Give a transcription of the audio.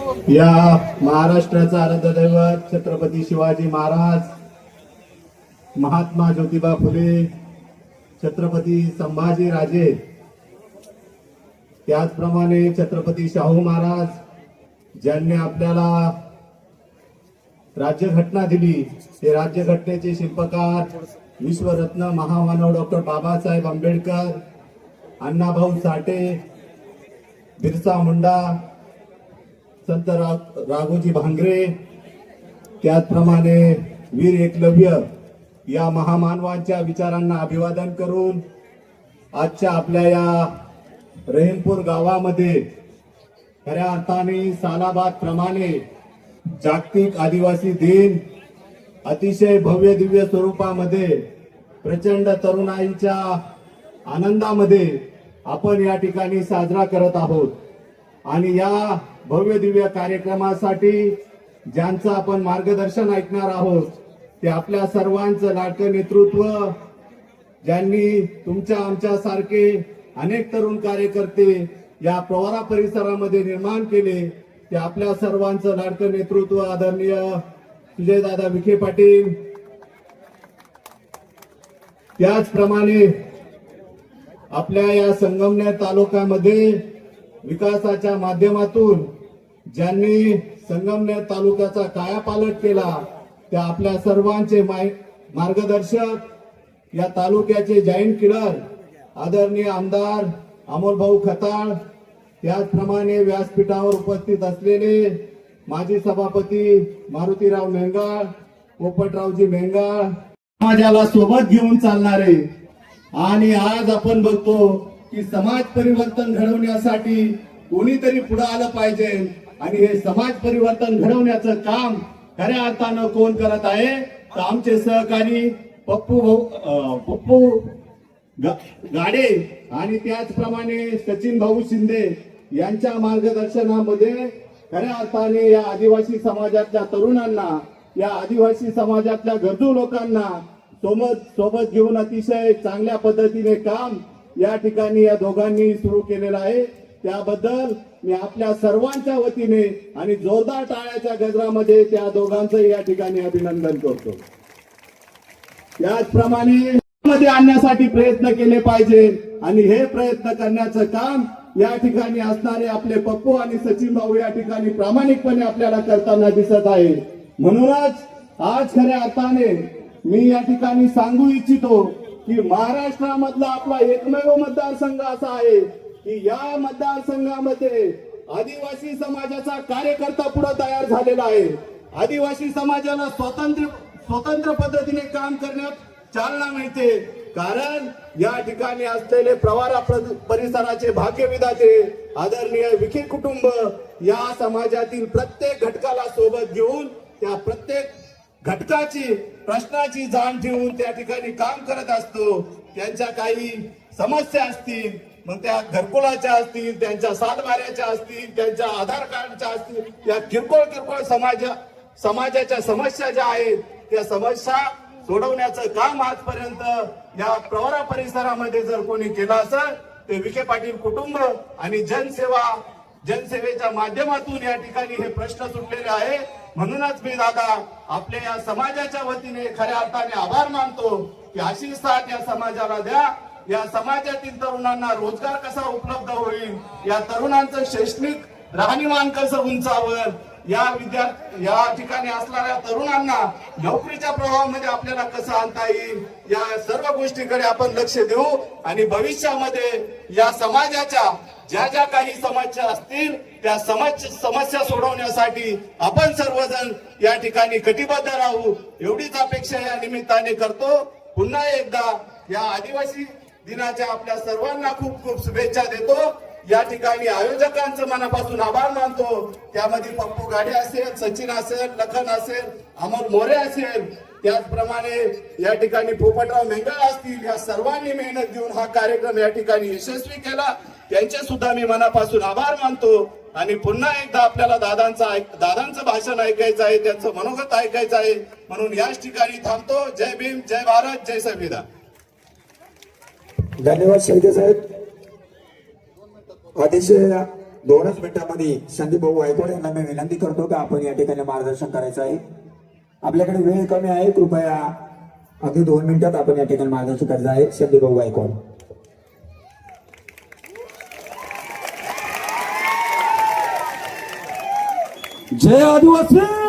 या महाराष्ट्राचा आराध्य दैवत छत्रपती शिवाजी महाराज, महात्मा ज्योतिबा फुले, छत्रपती संभाजी राजे, त्याचप्रमाणे छत्रपती शाहू महाराज ज्यांनी आपल्याला राज्यघटना दिली, ते राज्यघटनेचे शिल्पकार विश्वरत्न महामानव डॉक्टर बाबासाहेब आंबेडकर, अण्णाभाऊ साठे, बिरसा मुंडा, संत राघोजी भांगरे, त्याचप्रमाणे वीर एकलव्य या महामानवांच्या विचारांना अभिवादन करून आजच्या आपल्या या रहीमपूर गावामध्ये खऱ्या अर्थाने सालाबाद प्रमाणे जागतिक आदिवासी दिन अतिशय भव्य दिव्य स्वरूपामध्ये प्रचंड तरुणाईच्या आनंदामध्ये आपण या ठिकाणी साजरा करत आहोत। आणि या भव्य दिव्य कार्यक्रमासाठी ज्यांचं आपण मार्गदर्शन ऐकणार आहोत ते आपल्या सर्वांचं लाडकं नेतृत्व, ज्यांनी तुमच्या आमच्या सारखे अनेक तरुण कार्यकर्ते या प्रवरा परिसरामध्ये निर्माण केले, ते आपल्या सर्वांचं लाडकं नेतृत्व आदरणीय सुजयदादा विखे पाटील, त्याचप्रमाणे आपल्या या संगमनेर तालुक्यामध्ये विकासाच्या माध्यमातून ज्यांनी संगमनेर तालुक्याचा कायापालट केला, त्या आपल्या सर्वांचे मार्गदर्शक, या तालुक्याचे जाईंट किलर आदरणीय आमदार अमोलभाऊ खताळ, त्याचप्रमाणे व्यासपीठावर उपस्थित असलेले माजी सभापती मारुतीराव मेंगाळ, पोपटरावजी मेंगाळ, समाजाला सोबत घेऊन चालणारे। आणि आज आपण बघतो की समाज परिवर्तन घडवण्यासाठी कोणीतरी पुढे आलं पाहिजे, आणि हे समाज परिवर्तन घडवण्याचं काम खऱ्या अर्थानं कोण करत आहे तर आमचे सहकारी पप्पू गाडे आणि त्याचप्रमाणे सचिन भाऊ शिंदे यांच्या मार्गदर्शनामध्ये खऱ्या अर्थाने या आदिवासी समाजातल्या तरुणांना, या आदिवासी समाजातल्या गरजू लोकांना सोबत घेऊन अतिशय चांगल्या पद्धतीने काम या ठिकाणी या दोघांनी सुरू केलेलं आहे। त्याबद्दल मी आपल्या सर्वांच्या वतीने आणि जोरदार टाळ्याच्या गजरामध्ये त्या दोघांचं या ठिकाणी अभिनंदन करतो। याचप्रमाणे मध्ये आणण्यासाठी प्रयत्न केले पाहिजे, आणि हे प्रयत्न करण्याचं काम या ठिकाणी असणारे आपले पप्पू आणि सचिन भाऊ या ठिकाणी प्रामाणिकपणे आपल्याला करताना दिसत आहे। म्हणूनच आज खऱ्या अर्थाने मी या ठिकाणी सांगू इच्छितो की महाराष्ट्रामधला आपला एकमेव मतदारसंघ असा आहे की या मतदारसंघामध्ये आदिवासी समाजाचा कार्यकर्ता पुढे तयार झालेला आहे। आदिवासी समाजाला स्वतंत्र पद्धतीने काम करण्यात चालना मिळते, कारण या ठिकाणी असलेले प्रवरा परिसराचे भाग्यविधाते आदरणीय विखे कुटुंब या समाजातील प्रत्येक घटकाला सोबत घेऊन त्या प्रत्येक घटकाची प्रश्नाची जाण ठेवून त्या ठिकाणी काम करत असतो। त्यांच्या काही समस्या असतील, मग त्या घरकुलाच्या असतील, त्यांच्या सातबाऱ्याच्या असतील, त्यांच्या आधार कार्डच्या असतील, या किरकोळ समाजाच्या समस्या ज्या आहेत त्या समस्या सोडवण्याचं काम आजपर्यंत या प्रवरा परिसरामध्ये जर कोणी केलं असेल ते विखे पाटील कुटुंब आणि जनसेवेच्या माध्यमातून या ठिकाणी हे प्रश्न सुटलेले आहे। म्हणूनच मी दादा आपल्या या समाजाच्या वतीने खऱ्या अर्थाने आभार मानतो की अशी साथ या समाजाला द्या, या समाजातील तरुणांना रोजगार कसा उपलब्ध होईल, या तरुणांचं शैक्षणिक राहणीमान कसं उंचावर, या ठिकाणी असणाऱ्या तरुणांना नोकरीच्या प्रवाहामध्ये आपल्याला कसं आणता येईल, या सर्व गोष्टीकडे आपण लक्ष देऊ। आणि भविष्यामध्ये या समाजाच्या ज्या काही समस्या असतील त्या समस्या सोडवण्यासाठी आपण सर्वजण या ठिकाणी कटिबद्ध राहू, एवढीच अपेक्षा या निमित्ताने करतो। पुन्हा एकदा या आदिवासी दिनाच्या आपल्या सर्वांना खूप खूप शुभेच्छा देतो। या ठिकाणी आयोजकांचं मनापासून आभार मानतो, त्यामध्ये पप्पू गाडे असेल, सचिन असेल, लखन असेल, अमोल मोरे असेल, त्याचप्रमाणे या ठिकाणी पोपटराव मेंगाळ असतील, या सर्वांनी मेहनत घेऊन हा कार्यक्रम या ठिकाणी यशस्वी केला, त्यांचे सुद्धा मी मनापासून आभार मानतो। आणि पुन्हा एकदा आपल्याला दादांचं भाषण ऐकायचं आहे, त्यांचं मनोगत ऐकायचं आहे, म्हणून याच ठिकाणी थांबतो। जय भीम, जय भारत, जय संविधान। धन्यवाद शेळके साहेब। अतिशय 2च मिनिटांमध्ये संदीप भाऊ गायकवाड यांना मी विनंती करतो की आपण या ठिकाणी मार्गदर्शन करायचं आहे. आपल्याकडे वेळ कमी आहे, कृपया अगदी 2 मिनिटात आपण या ठिकाणी मार्गदर्शन करायचं आहे. संदीप भाऊ गायकवाड. जय आदिवासी.